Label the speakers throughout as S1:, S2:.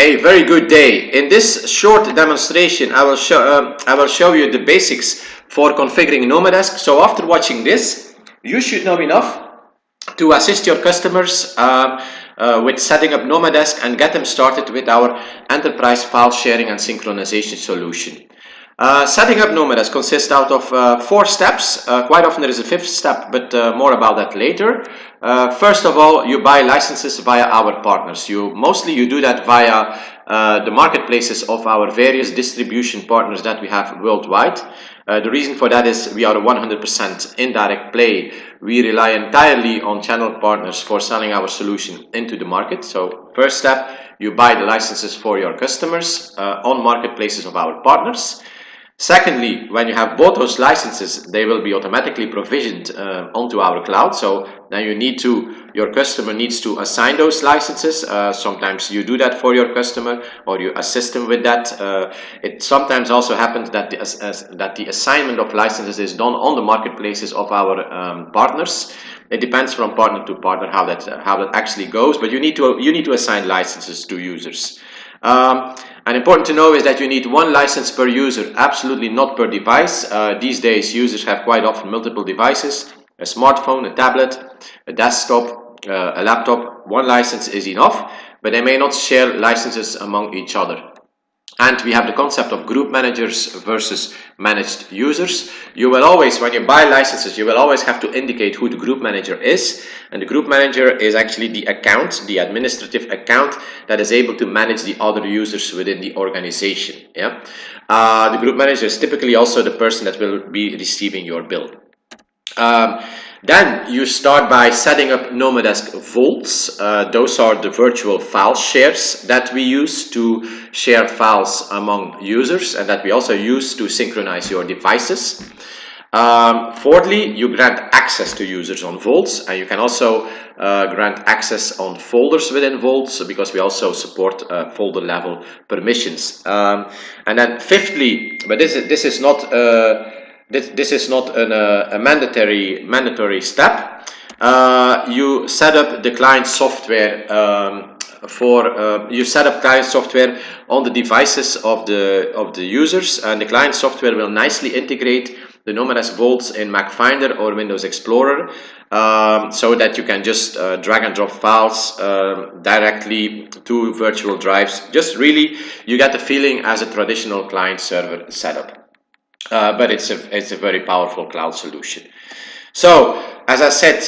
S1: A very good day. In this short demonstration, I will show you the basics for configuring NomaDesk. So after watching this, you should know enough to assist your customers with setting up NomaDesk and get them started with our enterprise file sharing and synchronization solution. Setting up NomaDesk consists out of 4 steps. Quite often there is a 5th step, but more about that later. First of all, you buy licenses via our partners. Mostly you do that via the marketplaces of our various distribution partners that we have worldwide. The reason for that is we are a 100% indirect play. We rely entirely on channel partners for selling our solution into the market. So first step, you buy the licenses for your customers on marketplaces of our partners. Secondly, when you have bought those licenses, they will be automatically provisioned onto our cloud. So then your customer needs to assign those licenses. Sometimes you do that for your customer or you assist them with that. It sometimes also happens that the assignment of licenses is done on the marketplaces of our partners. It depends from partner to partner how that actually goes, but you need to assign licenses to users. And important to know is that you need 1 license per user, absolutely not per device. These days users have quite often multiple devices, a smartphone, a tablet, a desktop, a laptop. 1 license is enough, but they may not share licenses among each other. And we have the concept of group managers versus managed users. You will always, when you buy licenses, you will always have to indicate who the group manager is. And the group manager is actually the account, the administrative account that is able to manage the other users within the organization. Yeah? The group manager is typically also the person that will be receiving your bill. Then you start by setting up NomaDesk vaults. Those are the virtual file shares that we use to share files among users and that we also use to synchronize your devices. Fourthly, you grant access to users on vaults, and you can also grant access on folders within vaults because we also support folder level permissions. And then fifthly, but this is not a mandatory step. You set up the client software you set up client software on the devices of the users, and the client software will nicely integrate the NomaDesk vaults in Mac Finder or Windows Explorer, so that you can just drag and drop files directly to virtual drives. Just really, you get the feeling as a traditional client server setup. But it's a very powerful cloud solution. So, as I said,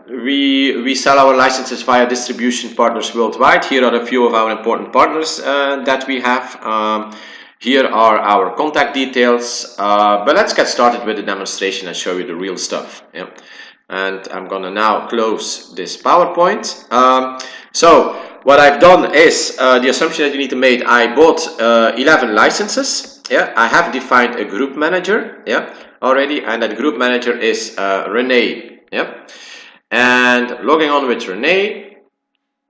S1: we sell our licenses via distribution partners worldwide. Here are a few of our important partners that we have. Here are our contact details. But let's get started with the demonstration and show you the real stuff. Yeah. And I'm gonna now close this PowerPoint. So what I've done is the assumption that you need to make. I bought 11 licenses. Yeah, I have defined a group manager, yeah, already, and that group manager is Renee, yeah, and logging on with Renee,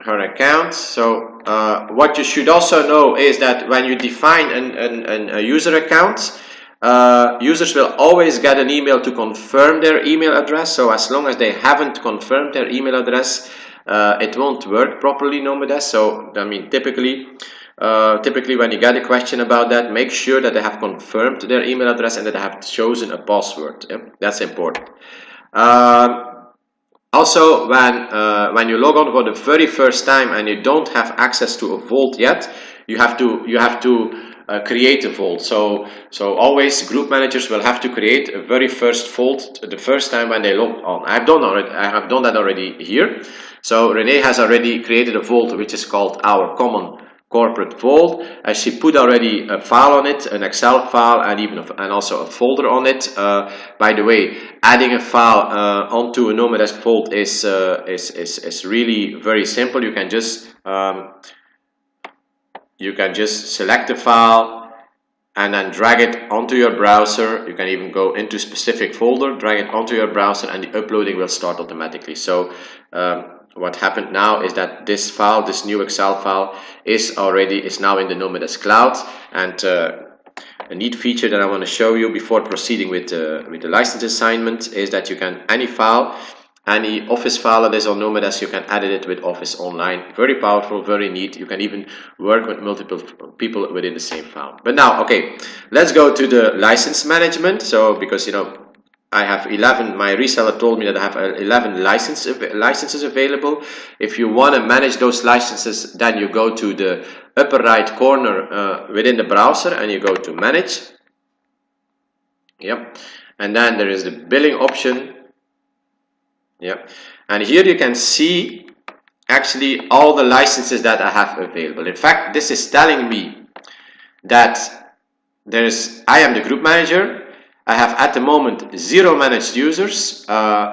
S1: her account. So what you should also know is that when you define a user account, users will always get an email to confirm their email address. So as long as they haven't confirmed their email address, it won't work properly, NomaDesk. So I mean, typically when you get a question about that, make sure that they have confirmed their email address and that they have chosen a password. Yeah? That's important. Also, when you log on for the very first time and you don't have access to a vault yet, you have to create a vault. So always group managers will have to create a very first vault the first time when they log on. I have done that already here. So Renee has already created a vault which is called our common corporate vault, as she put already a file on it, an Excel file, and also a folder on it. By the way, adding a file onto a NomaDesk vault is really very simple. You can just select the file and then drag it onto your browser. You can even go into a specific folder, drag it onto your browser, and the uploading will start automatically. So what happened now is that this file, this new Excel file, is now in the NomaDesk cloud. And a neat feature that I want to show you before proceeding with the license assignment is that you can any file any Office file that is on NomaDesk, you can edit it with Office Online. Very powerful, very neat. You can even work with multiple people within the same file. But now, okay, let's go to the license management. So because, you know, I have 11, my reseller told me that I have 11 licenses available. If you want to manage those licenses, then you go to the upper right corner within the browser and you go to manage. Yep. And then there is the billing option. Yep. And here you can see actually all the licenses that I have available. In fact, this is telling me that I am the group manager. I have at the moment 0 managed users, 10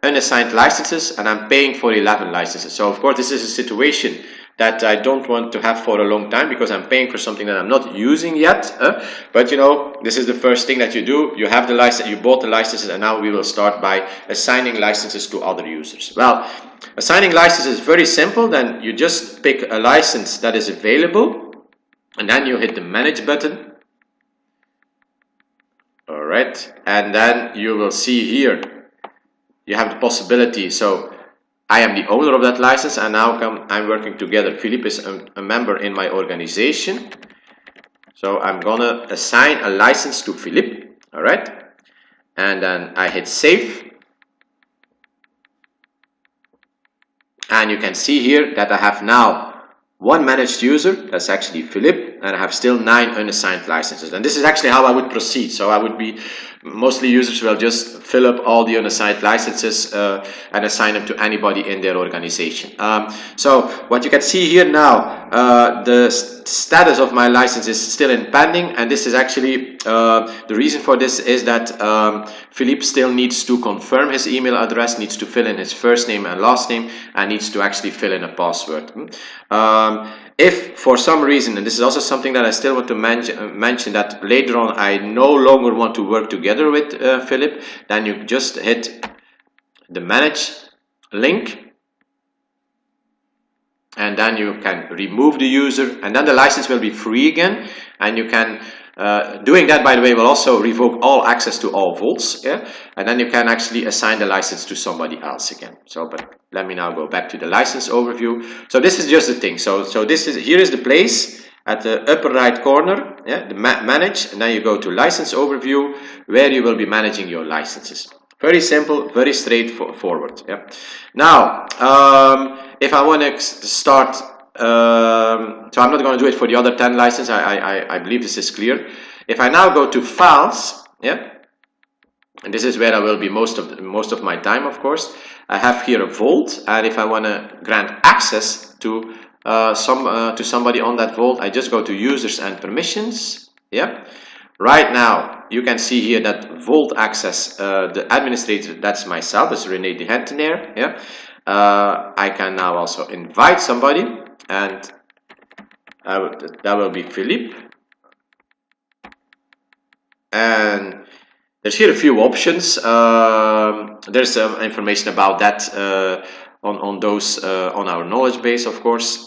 S1: unassigned licenses, and I'm paying for 11 licenses. So of course this is a situation that I don't want to have for a long time because I'm paying for something that I'm not using yet. But you know, this is the first thing that you do. You have the license, you bought the licenses, and now we will start by assigning licenses to other users. Well, assigning licenses is very simple. Then you just pick a license that is available, and then you hit the manage button. Alright, and then you will see here you have the possibility. So I am the owner of that license, and now I'm working together. Philippe is a member in my organization, so I'm gonna assign a license to Philippe. Alright, and then I hit save, and you can see here that I have now 1 managed user, that's actually Philippe, and I have still 9 unassigned licenses. And this is actually how I would proceed. So I would be, mostly users will just fill up all the unassigned licenses and assign them to anybody in their organization. So what you can see here now, the status of my license is still in pending, and this is actually, the reason for this is that Philippe still needs to confirm his email address, needs to fill in his first name and last name, and needs to actually fill in a password. If for some reason, and this is also something that I still want to mention, that later on I no longer want to work together with Philippe, then you just hit the manage link, and then you can remove the user, and then the license will be free again. And you can doing that, by the way, will also revoke all access to all vaults, yeah? And then you can actually assign the license to somebody else again. So, but let me now go back to the license overview. So this is just the thing. So here is the place at the upper right corner, yeah, the manage, and then you go to license overview, where you will be managing your licenses. Very simple, very straightforward. Yeah. Now, if I want to start. So I'm not going to do it for the other 10 licenses. I believe this is clear. If I now go to files, yeah, and this is where I will be most of my time, of course. I have here a vault, and if I want to grant access to somebody on that vault, I just go to users and permissions. Yeah. Right now, you can see here that vault access, the administrator, that's myself, it's René de Hentenaer. Yeah. I can now also invite somebody, and that will be Philippe. And there's here a few options. There's some information about that on those on our knowledge base, of course.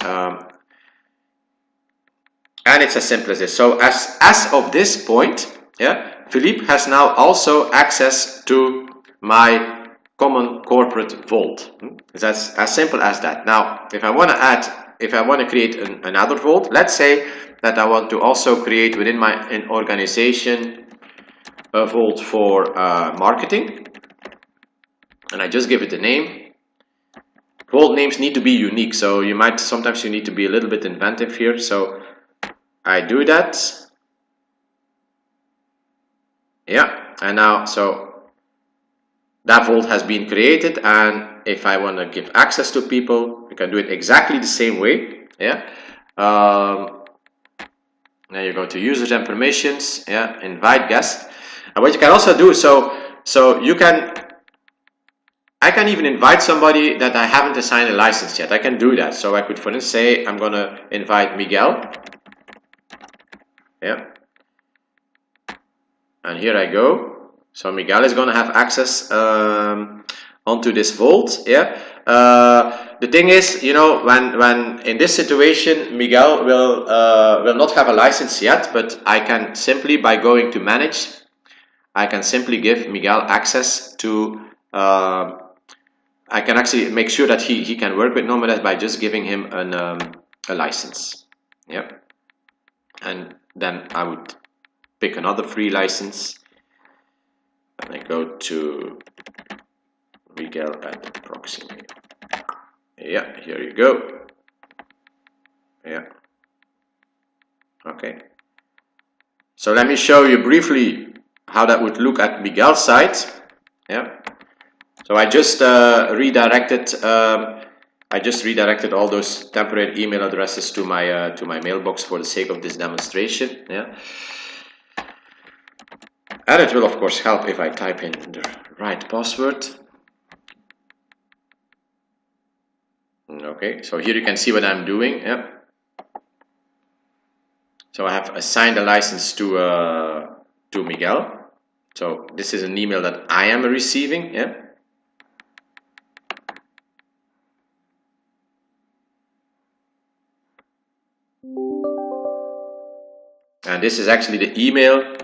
S1: And it's as simple as this. So as of this point, yeah, Philippe has now also access to my common corporate vault. That's as simple as that. Now, if I want to create another vault, let's say that I want to also create within my organization a vault for marketing, and I just give it a name. Vault names need to be unique, so sometimes you need to be a little bit inventive here. So I do that. Yeah, and now so that vault has been created, and if I want to give access to people, we can do it exactly the same way. Yeah. Now you go to users and permissions. Yeah, invite guest. And what you can also do, I can even invite somebody that I haven't assigned a license yet. I can do that. So I could, for instance, say I'm gonna invite Miguel. Yeah. And here I go. So Miguel is gonna have access onto this vault. Yeah. The thing is, you know, when in this situation, Miguel will not have a license yet, but I can simply, by going to manage, I can simply give Miguel access to I can actually make sure that he can work with NomaDesk by just giving him a license. Yep. And then I would pick another free license, and I go to Miguel at Proximate. Yeah, here you go. Yeah. Okay. So let me show you briefly how that would look at Miguel's side. Yeah. So I just redirected all those temporary email addresses to my mailbox for the sake of this demonstration. Yeah. And it will of course help if I type in the right password. Okay, so here you can see what I'm doing. Yeah. So I have assigned a license to Miguel. So this is an email that I am receiving. Yeah. And this is actually the email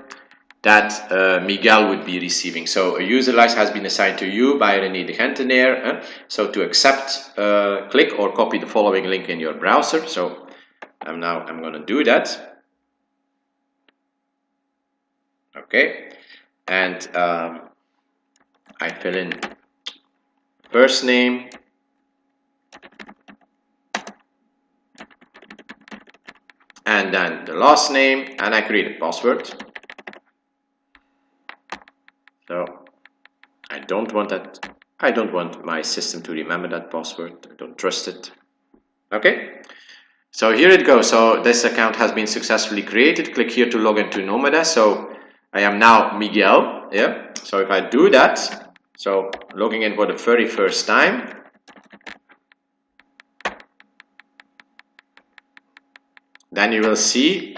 S1: that Miguel would be receiving. So a user license has been assigned to you by René de Gentenaer. So to accept, click or copy the following link in your browser. So I'm going to do that. Okay, and I fill in first name, and then the last name, and I create a password. So I don't want my system to remember that password. I don't trust it. Okay, so here it goes. So this account has been successfully created. Click here to log into NomaDesk. So I am now Miguel. Yeah. So if I do that, so logging in for the very first time, then you will see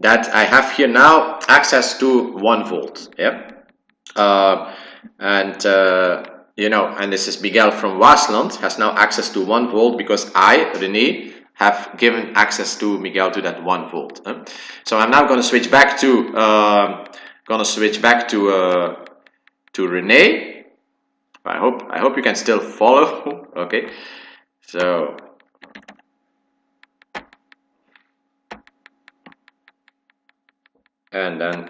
S1: that I have here now access to 1 volt. Yeah. And this is Miguel from Waasland has now access to 1 volt because I, René, have given access to Miguel to that 1 volt. So I'm now going to switch back to René. I hope you can still follow. Okay, so and then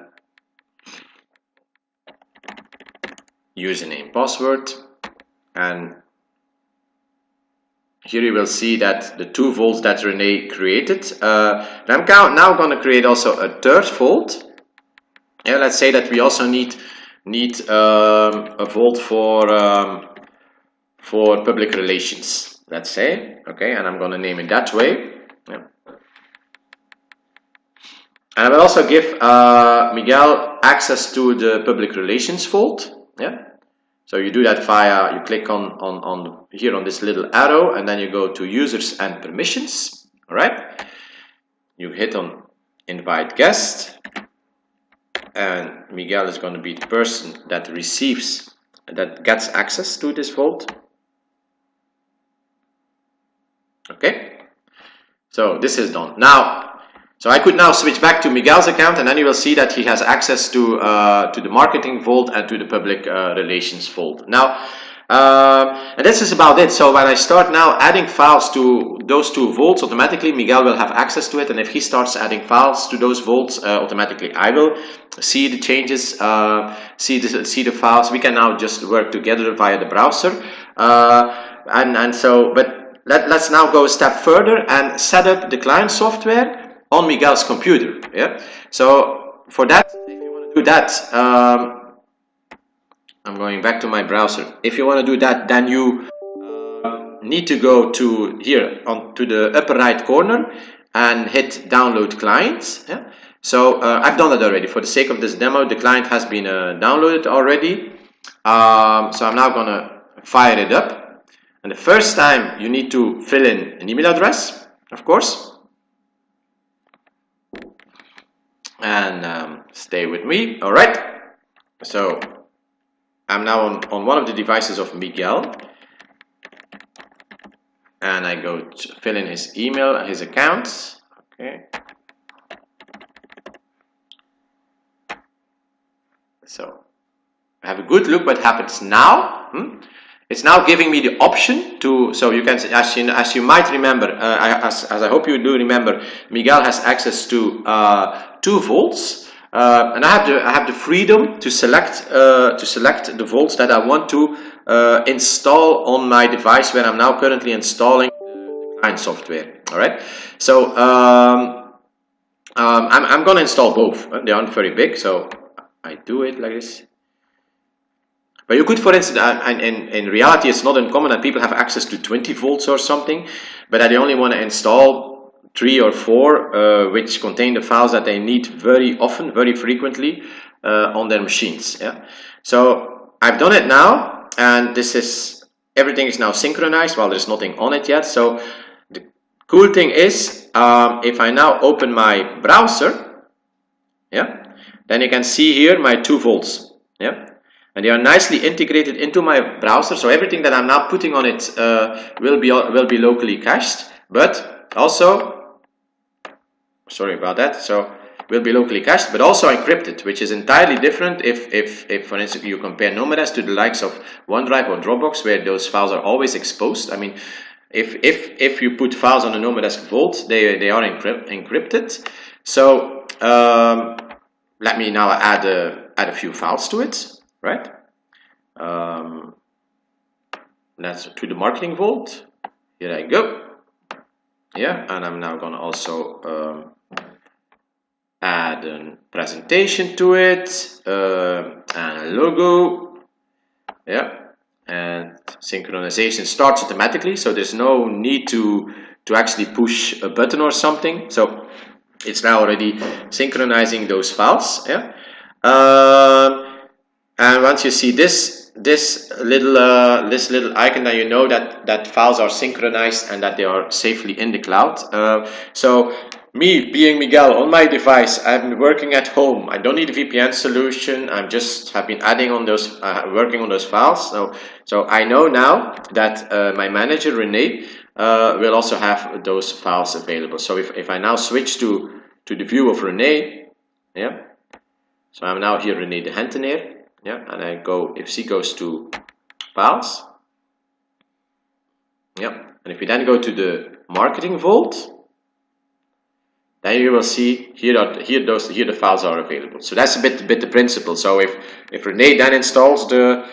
S1: username, password, and here you will see that the 2 volts that René created. I'm now going to create also a 3rd volt. Yeah, let's say that we also need a volt for public relations. Let's say, okay, and I'm going to name it that way. Yeah. And I will also give Miguel access to the public relations volt. Yeah. So you do that via, you click on here on this little arrow, and then you go to users and permissions. All right. You hit on invite guest, and Miguel is going to be the person that gets access to this vault. Okay. So this is done. Now, so I could now switch back to Miguel's account, and then you will see that he has access to the marketing vault and to the public relations vault. Now, and this is about it. So when I start now adding files to those 2 vaults, automatically Miguel will have access to it, and if he starts adding files to those vaults, automatically I will see the changes, see the files. We can now just work together via the browser, but let's now go a step further and set up the client software on Miguel's computer. Yeah. So for that, if you want to do that, I'm going back to my browser. If you want to do that, then you need to go to here to the upper right corner and hit download client. Yeah. So I've done that already. For the sake of this demo, the client has been downloaded already. So I'm now gonna fire it up. And the first time you need to fill in an email address, of course. And stay with me. All right. So I'm now on one of the devices of Miguel, and I go to fill in his email, his account. Okay. So have a good look what happens now. It's now giving me the option to, so you can, as you might remember, as I hope you do remember, Miguel has access to 2 volts, and I have the freedom to select the volts that I want to install on my device where I'm now currently installing the client software. All right, so I'm going to install both. They aren't very big, so I do it like this. But you could, for instance, in reality, it's not uncommon that people have access to 20 volts or something, but that they only want to install 3 or 4, which contain the files that they need very often, very frequently on their machines. Yeah. So I've done it now, and everything is now synchronized. Well, there's nothing on it yet. So the cool thing is, if I now open my browser, yeah, then you can see here my 2 volts. Yeah. And they are nicely integrated into my browser, so everything that I'm now putting on it will be locally cached, but also, sorry about that, so will be locally cached, but also encrypted, which is entirely different if for instance you compare NomaDesk to the likes of OneDrive or Dropbox, where those files are always exposed. I mean, if you put files on a NomaDesk Vault, they are encrypted. So let me now add a few files to it. Right, that's to the marketing vault. Here I go. Yeah, and I'm now gonna also add a presentation to it, and a logo. Yeah, and synchronization starts automatically, so there's no need to actually push a button or something. So it's now already synchronizing those files. Yeah. And once you see this little icon, then you know that files are synchronized and that they are safely in the cloud. So me being Miguel on my device, I'm working at home. I don't need a VPN solution. I'm just have been adding on those, working on those files. So I know now that my manager Rene will also have those files available. So if I now switch to the view of Rene, yeah. So I'm now here Rene de Henteneer. Yeah, and I go, if she goes to files, yeah, and if you then go to the marketing vault, then you will see here the files are available. So that's a bit the principle. So if Renee then installs the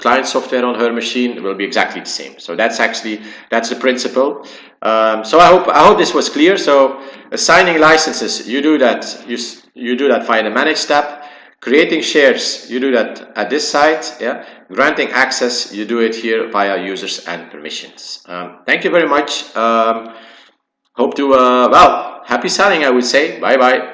S1: client software on her machine, it will be exactly the same. So that's the principle. So I hope this was clear. So assigning licenses, you do that via the Manage tab. Creating shares, you do that at this site. Yeah. Granting access, you do it here via users and permissions. Thank you very much. Hope to, well, happy selling, I would say. Bye bye.